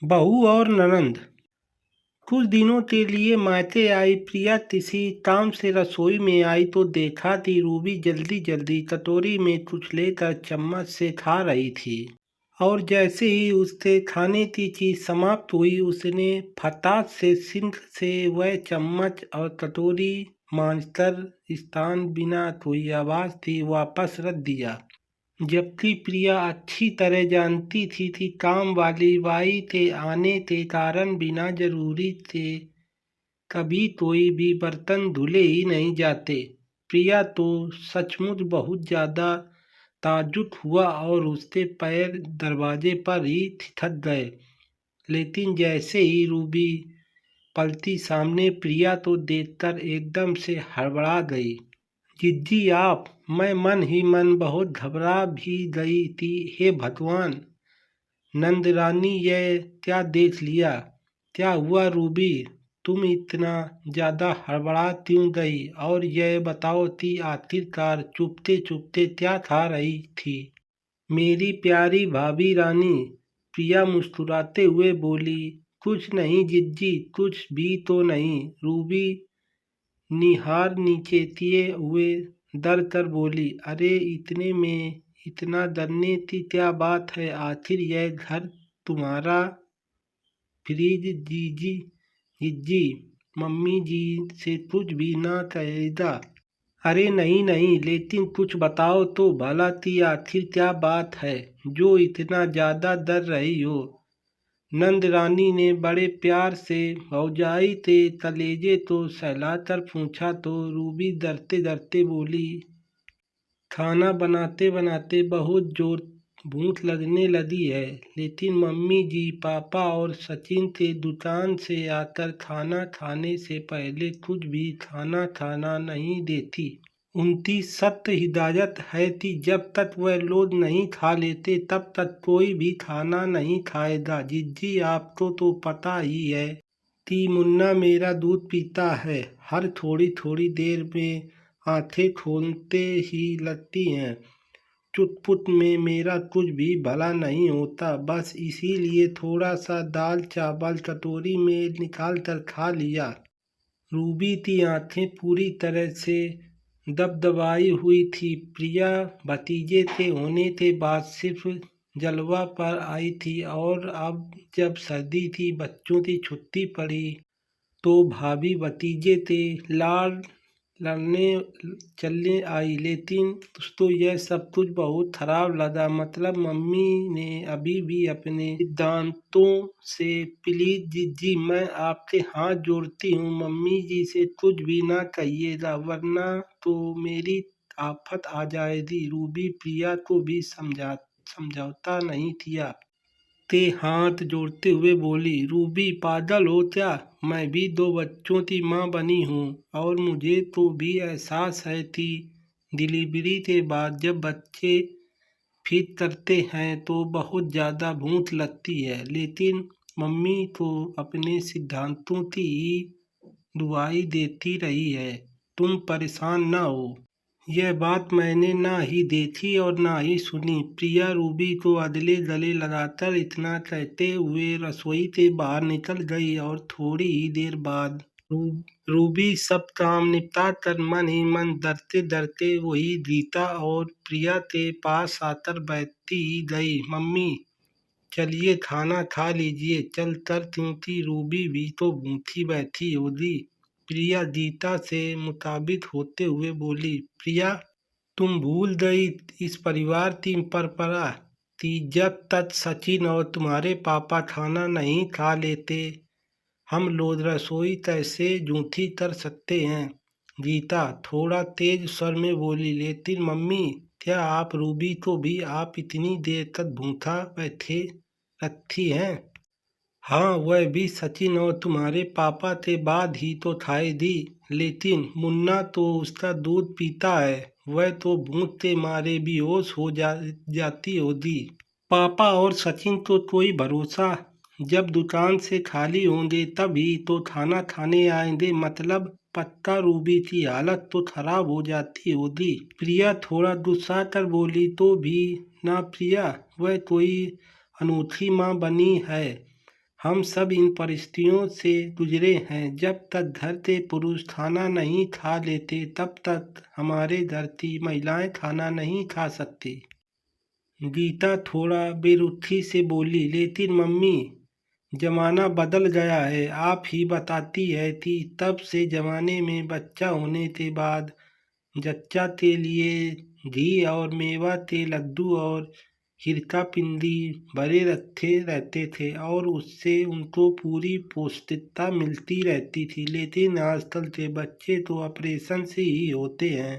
बहू और ननंद। कुछ दिनों के लिए मायके आई प्रिया किसी काम से रसोई में आई तो देखा कि रूबी जल्दी जल्दी कटोरी में कुछ लेकर चम्मच से खा रही थी। और जैसे ही उसके खाने की चीज समाप्त हुई उसने फटाक से सिंक से वह चम्मच और कटोरी मांझकर स्थान बिना कोई आवाज के वापस रख दिया। जबकि प्रिया अच्छी तरह जानती थी कि काम वाली बाई के आने के कारण बिना जरूरी के कभी कोई भी बर्तन धुले ही नहीं जाते। प्रिया तो सचमुच बहुत ज्यादा ताज्जुब हुआ और उसके पैर दरवाजे पर ही थिठक गए। लेकिन जैसे ही रूबी पलटी सामने प्रिया तो देखकर एकदम से हड़बड़ा गई। जिज्जी आप। मैं मन ही मन बहुत घबरा भी गई थी। हे भगवान! नंदरानी यह क्या देख लिया? क्या हुआ रूबी? तुम इतना ज्यादा हड़बड़ा क्यों गई? और यह बताओ कि आखिरकार चुपते चुपते क्या खा रही थी? मेरी प्यारी भाभी रानी, प्रिया मुस्कुराते हुए बोली। कुछ नहीं जिज्जी, कुछ भी तो नहीं। रूबी निहार नीचे किए हुए डर कर बोली। अरे इतने में इतना डरने की क्या बात है? आखिर यह घर तुम्हारा। फ्रिज जीजी जिज्जी, मम्मी जी से कुछ भी ना कहेगा। अरे नहीं नहीं, लेकिन कुछ बताओ तो भला कि आखिर क्या बात है जो इतना ज्यादा डर रही हो? नंद रानी ने बड़े प्यार से भौजाई के कलेजे को सहलाकर पूछा तो रूबी डरते डरते बोली। खाना बनाते बनाते बहुत जोर भूख लगने लगी है, लेकिन मम्मी जी पापा और सचिन के दुकान से आकर खाना खाने से पहले कुछ भी खाना नहीं देती। उनकी सख्त हिदायत है कि जब तक वह लोग नहीं खा लेते तब तक कोई भी खाना नहीं खाएगा। जिज्जी आपको तो पता ही है कि मुन्ना मेरा दूध पीता है। हर थोड़ी थोड़ी देर में आंखें खोलते ही लगती हैं। चुटपुट में मेरा कुछ भी भला नहीं होता, बस इसीलिए थोड़ा सा दाल चावल कटोरी में निकाल कर खा लिया। रूबी की आंखें पूरी तरह से दबदबाई हुई थी। प्रिया भतीजे के होने के बाद सिर्फ जलवा पर आई थी और अब जब सर्दी थी, बच्चों की छुट्टी पड़ी तो भाभी भतीजे के लाड़ लड़ने चलने आई। लेकिन तो यह सब कुछ बहुत खराब लगा। मतलब मम्मी ने अभी भी अपने सिद्धांतों से। प्लीज जिज्जी, मैं आपके हाथ जोड़ती हूँ, मम्मी जी से कुछ भी ना कहिएगा वरना तो मेरी आफत आ जाएगी। रूबी प्रिया को भी समझौता नहीं किया ते हाथ जोड़ते हुए बोली। रूबी पागल हो क्या? मैं भी दो बच्चों की माँ बनी हूँ और मुझे तो भी एहसास है कि डिलीवरी के बाद जब बच्चे फिट करते हैं तो बहुत ज़्यादा भूख लगती है। लेकिन मम्मी तो अपने सिद्धांतों की ही दुआई देती रही है। तुम परेशान ना हो। यह बात मैंने ना ही देखी और ना ही सुनी। प्रिया रूबी को अगले गले लगाकर इतना कहते हुए रसोई से बाहर निकल गई और थोड़ी ही देर बाद रूबी सब काम निपटा कर मन ही मन डरते डरते वही गीता और प्रिया के पास आकर बैठती ही गई। मम्मी चलिए खाना खा लीजिए चल कर, क्योंकि रूबी भी तो भूखी बैठी होगी। प्रिया गीता से मुताबिक होते हुए बोली। प्रिया तुम भूल गई इस परिवार की परंपरा कि जब तक सचिन और तुम्हारे पापा खाना नहीं खा लेते हम लोग रसोई कैसे जूठी कर सकते हैं? गीता थोड़ा तेज स्वर में बोली। लेकिन मम्मी, क्या आप रूबी को भी आप इतनी देर तक भूखा बैठे रखती हैं? हाँ, वह भी सचिन और तुम्हारे पापा के बाद ही तो खाएगी। लेकिन मुन्ना तो उसका दूध पीता है, वह तो भूख के मारे बेहोश हो जाती होगी। पापा और सचिन को कोई भरोसा, जब दुकान से खाली होंगे तभी तो खाना खाने आएंगे। मतलब पक्का रूबी की हालत तो खराब हो जाती होगी। प्रिया थोड़ा गुस्सा कर बोली। तो भी ना प्रिया, वह कोई अनूठी माँ बनी है। हम सब इन परिस्थितियों से गुजरे हैं। जब तक घर के पुरुष खाना नहीं खा लेते तब तक हमारे धरती महिलाएं खाना नहीं खा सकती। गीता थोड़ा बेरुखी से बोली, लेकिन मम्मी जमाना बदल गया है। आप ही बताती है कि तब से जमाने में बच्चा होने के बाद जच्चा के लिए घी और मेवा के लड्डू और हिरका पिंडी भरे रखे रहते थे और उससे उनको पूरी पौष्टिकता मिलती रहती थी। लेकिन आजकल के बच्चे तो ऑपरेशन से ही होते हैं,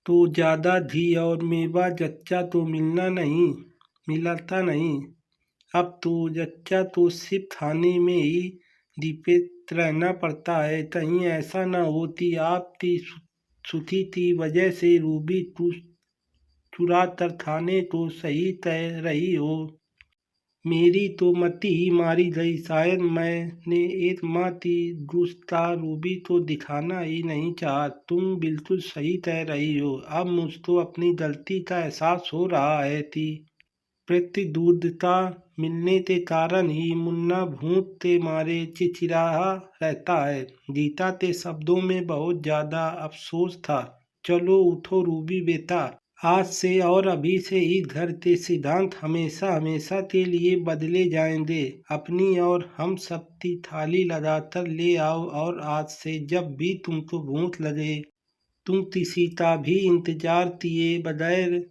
तो ज़्यादा घी और मेवा जच्चा तो मिलता नहीं। अब तो जच्चा तो सिर्फ खाने में ही दीपित रहना पड़ता है। कहीं ऐसा ना हो कि आपकी सुखी की वजह से रूबी चुरा कर खाने को सही कह रही हो। मेरी तो मती ही मारी गई। शायद मैंने एक माँ की गुस्सा रूबी को दिखाना ही नहीं चाहा। तुम बिल्कुल सही कह रही हो। अब मुझको अपनी गलती का एहसास हो रहा है कि प्रतिद्वंद्विता मिलने के कारण ही मुन्ना भूत के मारे चिचिराहा रहता है। गीता के शब्दों में बहुत ज्यादा अफसोस था। चलो उठो रूबी बेटा, आज से और अभी से ही घर के सिद्धांत हमेशा हमेशा के लिए बदले जाएंगे। अपनी और हम सब की थाली लगाकर ले आओ और आज से जब भी तुमको भूख लगे तुम किसी का भी इंतजार किए बगैर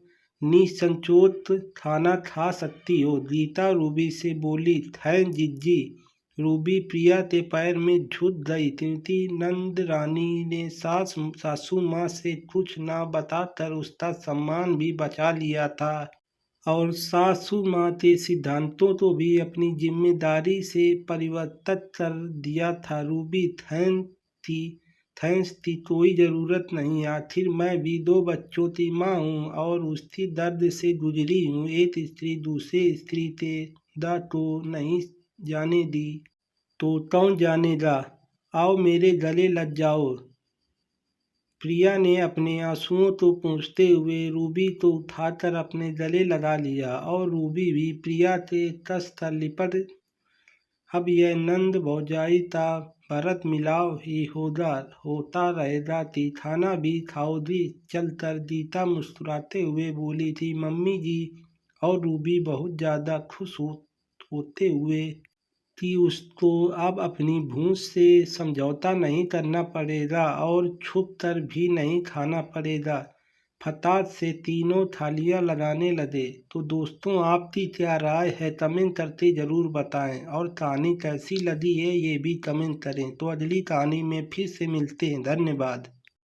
निसंकोच खाना खा सकती हो। गीता रूबी से बोली, थैंक जीजी। रूबी प्रिया के पैर में झुक गई क्योंकि नंद रानी ने सासू माँ से कुछ ना बताकर उसका सम्मान भी बचा लिया था और सासू माँ के सिद्धांतों को भी अपनी जिम्मेदारी से परिवर्तित कर दिया था। रूबी थैंक्स की कोई ज़रूरत नहीं। आखिर मैं भी दो बच्चों की माँ हूँ और उसकी दर्द से गुजरी हूँ। एक स्त्री दूसरे स्त्री के दर्द को नहीं जाने दी तो कौन जानेगा। आओ मेरे गले लग जाओ। प्रिया ने अपने आंसुओं को पोंछते हुए रूबी को उठाकर अपने गले लगा लिया और रूबी भी प्रिया के कस कर लिपट। अब यह नंद भौजाई का भरत मिलाव ही होता रहेगा कि खाना भी खाओगी चलकर। गीता मुस्कुराते हुए बोली थी, मम्मी जी। और रूबी बहुत ज़्यादा खुश होते हुए कि उसको अब अपनी भूख से समझौता नहीं करना पड़ेगा और छुप कर भी नहीं खाना पड़ेगा। फटाक से तीनों थालियां लगाने लगे। तो दोस्तों, आपकी क्या राय है कमेंट करके ज़रूर बताएं और कहानी कैसी लगी है ये भी कमेंट करें। तो अगली कहानी में फिर से मिलते हैं। धन्यवाद।